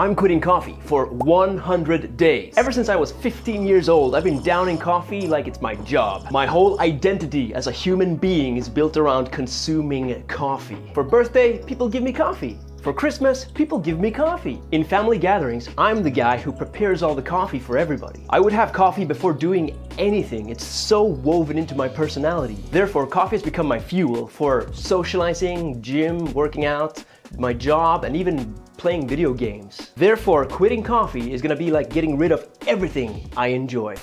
I'm quitting coffee for 100 days. Ever since I was 15 years old, I've been downing coffee like it's my job. My whole identity as a human being is built around consuming coffee. For birthday, people give me coffee. For Christmas, people give me coffee. In family gatherings, I'm the guy who prepares all the coffee for everybody. I would have coffee before doing anything. It's so woven into my personality. Therefore, coffee has become my fuel for socializing, gym, working out, my job, and even playing video games. Therefore, quitting coffee is gonna be like getting rid of everything I enjoy.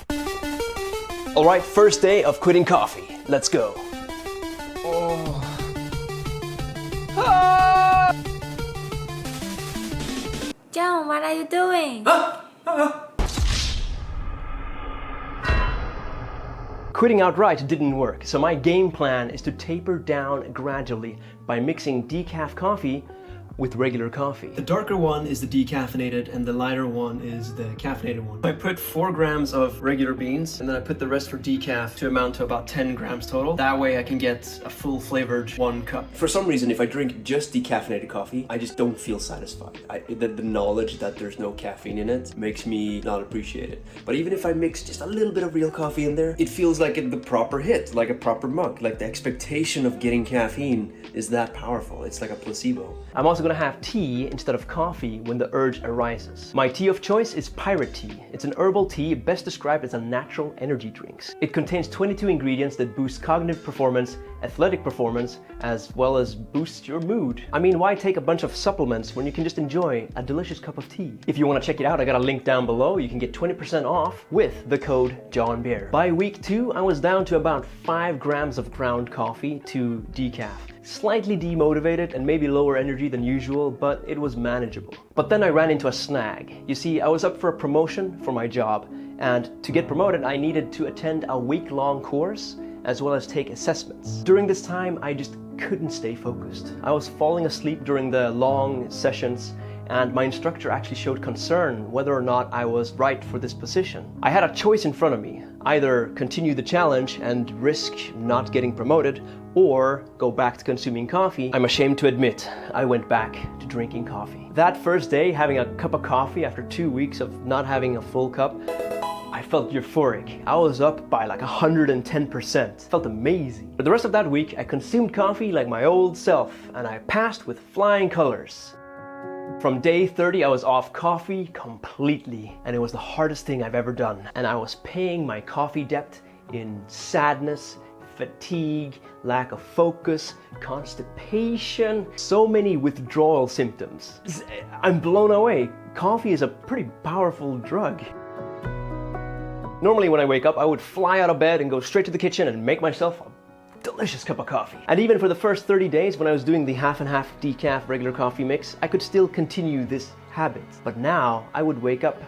Alright, first day of quitting coffee. Let's go. John, what are you doing? Quitting outright didn't work, so my game plan is to taper down gradually by mixing decaf coffee with regular coffee. The darker one is the decaffeinated and the lighter one is the caffeinated one. I put 4 grams of regular beans and then I put the rest for decaf to amount to about 10 grams total. That way I can get a full flavored 1 cup. For some reason, if I drink just decaffeinated coffee, I just don't feel satisfied. The knowledge that there's no caffeine in it makes me not appreciate it. But even if I mix just a little bit of real coffee in there, it feels like the proper hit, like a proper mug. Like the expectation of getting caffeine is that powerful. It's like a placebo. I'm also gonna have tea instead of coffee when the urge arises. My tea of choice is Pirate Tea. It's an herbal tea best described as a natural energy drink. It contains 22 ingredients that boost cognitive performance, athletic performance, as well as boost your mood. I mean, why take a bunch of supplements when you can just enjoy a delicious cup of tea? If you want to check it out, I got a link down below. You can get 20% off with the code JohnBear. By week 2, I was down to about 5 grams of ground coffee to decaf. Slightly demotivated and maybe lower energy than usual, but it was manageable. But then I ran into a snag. You see, I was up for a promotion for my job, and to get promoted, I needed to attend a week-long course as well as take assessments. During this time, I just couldn't stay focused. I was falling asleep during the long sessions, and my instructor actually showed concern whether or not I was right for this position. I had a choice in front of me: either continue the challenge and risk not getting promoted, or go back to consuming coffee. I'm ashamed to admit, I went back to drinking coffee. That first day, having a cup of coffee after 2 weeks of not having a full cup, I felt euphoric. I was up by like 110%. Felt amazing. For the rest of that week, I consumed coffee like my old self, and I passed with flying colors. From day 30, I was off coffee completely, and it was the hardest thing I've ever done. And I was paying my coffee debt in sadness, fatigue, lack of focus, constipation, so many withdrawal symptoms. I'm blown away. Coffee is a pretty powerful drug. Normally when I wake up, I would fly out of bed and go straight to the kitchen and make myself a delicious cup of coffee. And even for the first 30 days when I was doing the half and half decaf regular coffee mix, I could still continue this habit. But now I would wake up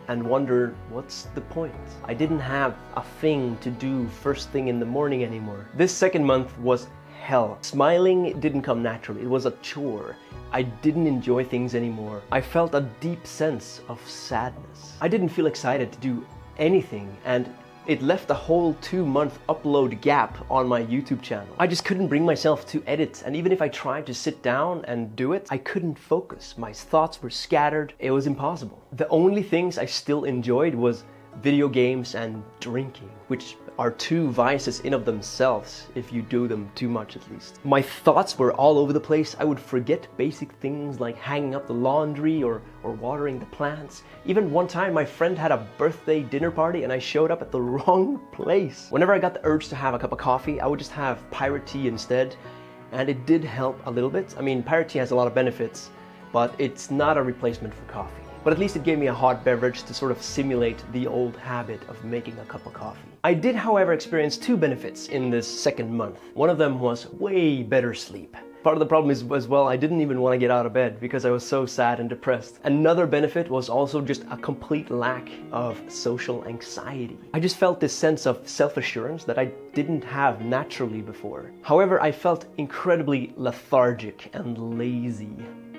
and wonder, what's the point? I didn't have a thing to do first thing in the morning anymore. This second month was hell. Smiling didn't come naturally. It was a chore. I didn't enjoy things anymore. I felt a deep sense of sadness. I didn't feel excited to do anything, and it left a whole 2-month upload gap on my YouTube channel. I just couldn't bring myself to edit, and even if I tried to sit down and do it, I couldn't focus. My thoughts were scattered. It was impossible. The only things I still enjoyed was video games and drinking, which are 2 vices in of themselves if you do them too much at least. My thoughts were all over the place. I would forget basic things like hanging up the laundry or watering the plants. Even one time my friend had a birthday dinner party and I showed up at the wrong place. Whenever I got the urge to have a cup of coffee, I would just have Pirate Tea instead, and it did help a little bit. I mean, Pirate Tea has a lot of benefits, but it's not a replacement for coffee. But at least it gave me a hot beverage to sort of simulate the old habit of making a cup of coffee. I did, however, experience 2 benefits in this second month. One of them was way better sleep. Part of the problem is as well, I didn't even want to get out of bed because I was so sad and depressed. Another benefit was also just a complete lack of social anxiety. I just felt this sense of self-assurance that I didn't have naturally before. However, I felt incredibly lethargic and lazy.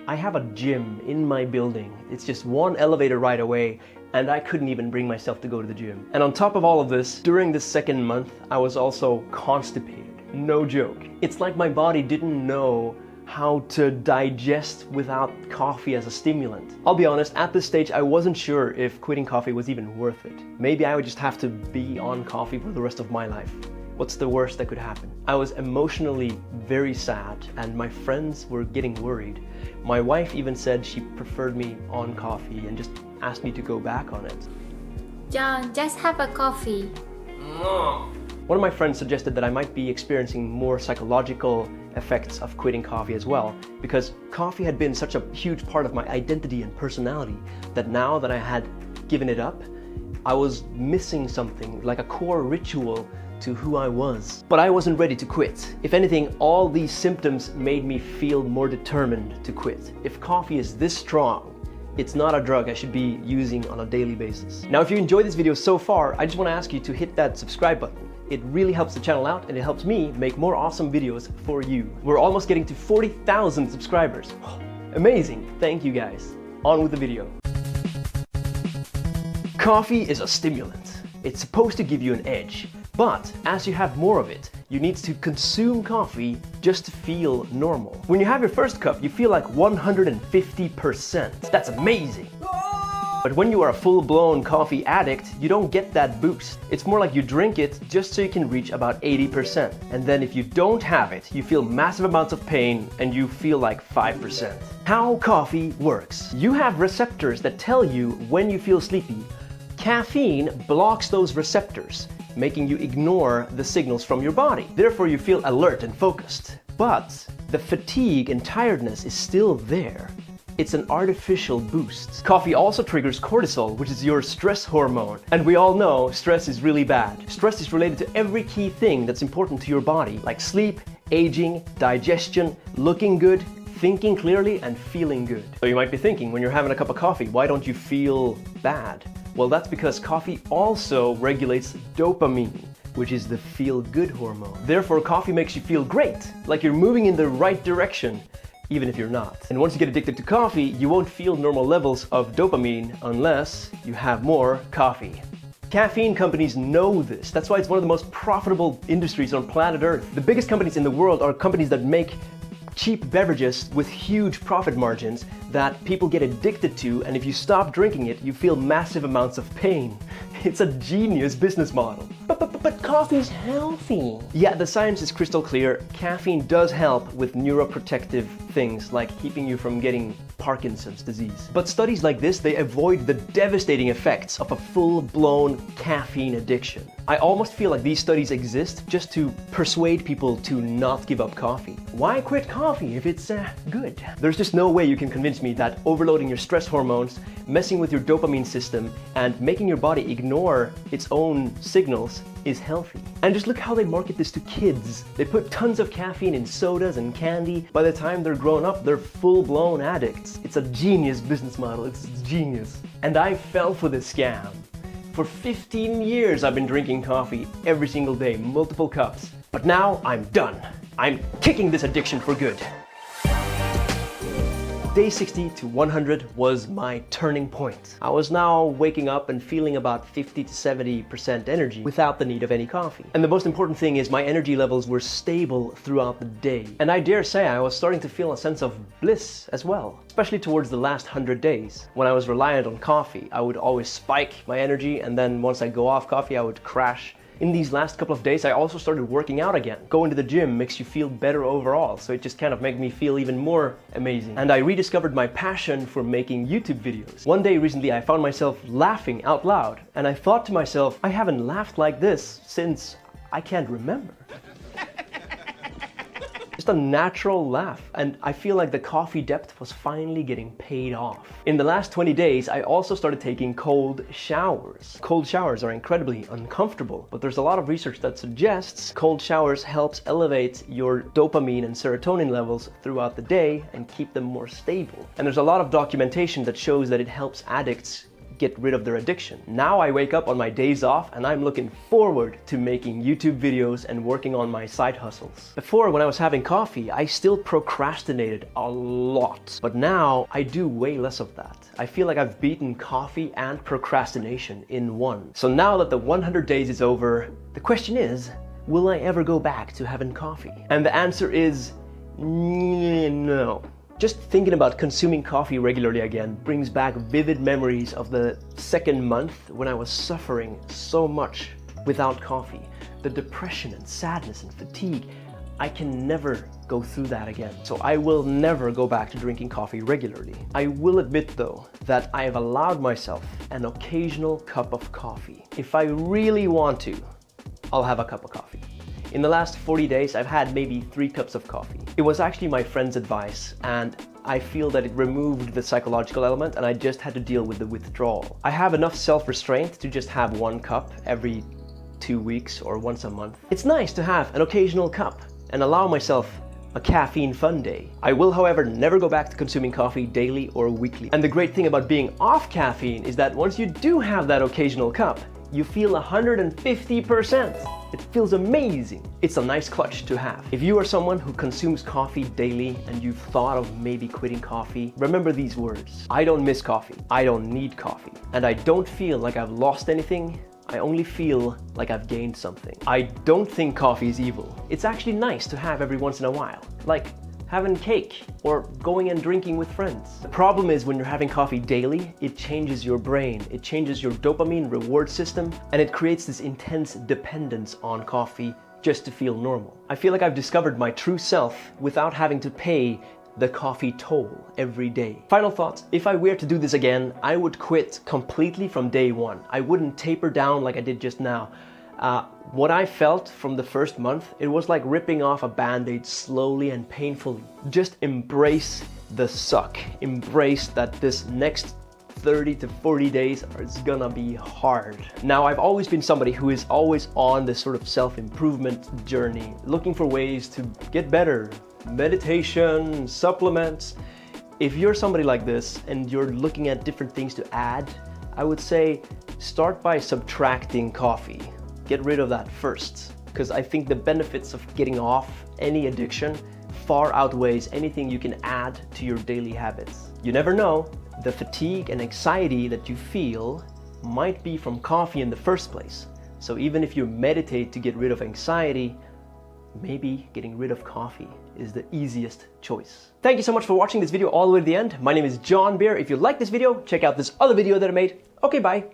I have a gym in my building. It's just 1 elevator ride away, and I couldn't even bring myself to go to the gym. And on top of all of this, during this second month, I was also constipated. No joke. It's like my body didn't know how to digest without coffee as a stimulant. I'll be honest, at this stage I wasn't sure if quitting coffee was even worth it. Maybe I would just have to be on coffee for the rest of my life. What's the worst that could happen? I was emotionally very sad and my friends were getting worried. My wife even said she preferred me on coffee and just asked me to go back on it. John, just have a coffee. One of my friends suggested that I might be experiencing more psychological effects of quitting coffee as well, because coffee had been such a huge part of my identity and personality that now that I had given it up, I was missing something, like a core ritual to who I was. But I wasn't ready to quit. If anything, all these symptoms made me feel more determined to quit. If coffee is this strong, it's not a drug I should be using on a daily basis. Now, if you enjoyed this video so far, I just want to ask you to hit that subscribe button. It really helps the channel out and it helps me make more awesome videos for you. We're almost getting to 40,000 subscribers. Amazing. Thank you guys. On with the video. Coffee is a stimulant. It's supposed to give you an edge. But as you have more of it, you need to consume coffee just to feel normal. When you have your first cup, you feel like 150%. That's amazing. But when you are a full-blown coffee addict, you don't get that boost. It's more like you drink it just so you can reach about 80%. And then if you don't have it, you feel massive amounts of pain and you feel like 5%. How coffee works. You have receptors that tell you when you feel sleepy. Caffeine blocks those receptors, making you ignore the signals from your body. Therefore, you feel alert and focused. But the fatigue and tiredness is still there. It's an artificial boost. Coffee also triggers cortisol, which is your stress hormone. And we all know stress is really bad. Stress is related to every key thing that's important to your body, like sleep, aging, digestion, looking good, thinking clearly, and feeling good. So you might be thinking, when you're having a cup of coffee, why don't you feel bad? Well, that's because coffee also regulates dopamine, which is the feel-good hormone. Therefore, coffee makes you feel great, like you're moving in the right direction, even if you're not. And once you get addicted to coffee, you won't feel normal levels of dopamine unless you have more coffee. Caffeine companies know this. That's why it's one of the most profitable industries on planet Earth. The biggest companies in the world are companies that make cheap beverages with huge profit margins that people get addicted to, and if you stop drinking it, you feel massive amounts of pain. It's a genius business model. But coffee's healthy. Yeah, the science is crystal clear. Caffeine does help with neuroprotective things like keeping you from getting Parkinson's disease. But studies like this, they avoid the devastating effects of a full-blown caffeine addiction. I almost feel like these studies exist just to persuade people to not give up coffee. Why quit coffee if it's good? There's just no way you can convince me that overloading your stress hormones, messing with your dopamine system, and making your body ignore its own signals is healthy. And just look how they market this to kids. They put tons of caffeine in sodas and candy. By the time they're grown up, they're full-blown addicts. It's a genius business model. It's genius. And I fell for this scam. For 15 years, I've been drinking coffee every single day, multiple cups. But now I'm done. I'm kicking this addiction for good. Day 60 to 100 was my turning point. I was now waking up and feeling about 50 to 70% energy without the need of any coffee. And the most important thing is my energy levels were stable throughout the day. And I dare say I was starting to feel a sense of bliss as well, especially towards the last 100 days. When I was reliant on coffee, I would always spike my energy, and then once I go off coffee, I would crash. In these last couple of days, I also started working out again. Going to the gym makes you feel better overall, so it just kind of made me feel even more amazing. And I rediscovered my passion for making YouTube videos. One day recently, I found myself laughing out loud, and I thought to myself, I haven't laughed like this since I can't remember. Just a natural laugh, and I feel like the coffee depth was finally getting paid off. In the last 20 days, I also started taking cold showers. Cold showers are incredibly uncomfortable, but there's a lot of research that suggests cold showers helps elevate your dopamine and serotonin levels throughout the day and keep them more stable. And there's a lot of documentation that shows that it helps addicts get rid of their addiction. Now I wake up on my days off and I'm looking forward to making YouTube videos and working on my side hustles. Before, when I was having coffee, I still procrastinated a lot. But now I do way less of that. I feel like I've beaten coffee and procrastination in one. So now that the 100 days is over, the question is, will I ever go back to having coffee? And the answer is No. Just thinking about consuming coffee regularly again brings back vivid memories of the second month when I was suffering so much without coffee. The depression and sadness and fatigue. I can never go through that again. So I will never go back to drinking coffee regularly. I will admit though that I have allowed myself an occasional cup of coffee. If I really want to, I'll have a cup of coffee. In the last 40 days, I've had maybe 3 cups of coffee. It was actually my friend's advice, and I feel that it removed the psychological element and I just had to deal with the withdrawal. I have enough self-restraint to just have 1 cup every 2 weeks or once a month. It's nice to have an occasional cup and allow myself a caffeine fun day. I will, however, never go back to consuming coffee daily or weekly. And the great thing about being off caffeine is that once you do have that occasional cup, you feel 150%. It feels amazing. It's a nice clutch to have. If you are someone who consumes coffee daily and you've thought of maybe quitting coffee, remember these words. I don't miss coffee. I don't need coffee. And I don't feel like I've lost anything. I only feel like I've gained something. I don't think coffee is evil. It's actually nice to have every once in a while. Like having cake or going and drinking with friends. The problem is when you're having coffee daily, it changes your brain, it changes your dopamine reward system, and it creates this intense dependence on coffee just to feel normal. I feel like I've discovered my true self without having to pay the coffee toll every day. Final thoughts, if I were to do this again, I would quit completely from day one. I wouldn't taper down like I did just now. What I felt from the first month, it was like ripping off a band-aid slowly and painfully. Just embrace the suck. Embrace that this next 30 to 40 days is gonna be hard. Now, I've always been somebody who is always on this sort of self-improvement journey, looking for ways to get better, meditation, supplements. If you're somebody like this and you're looking at different things to add, I would say start by subtracting coffee. Get rid of that first, because I think the benefits of getting off any addiction far outweighs anything you can add to your daily habits. You never know, the fatigue and anxiety that you feel might be from coffee in the first place. So even if you meditate to get rid of anxiety, maybe getting rid of coffee is the easiest choice. Thank you so much for watching this video all the way to the end. My name is John Beer. If you like this video, check out this other video that I made. Okay, bye.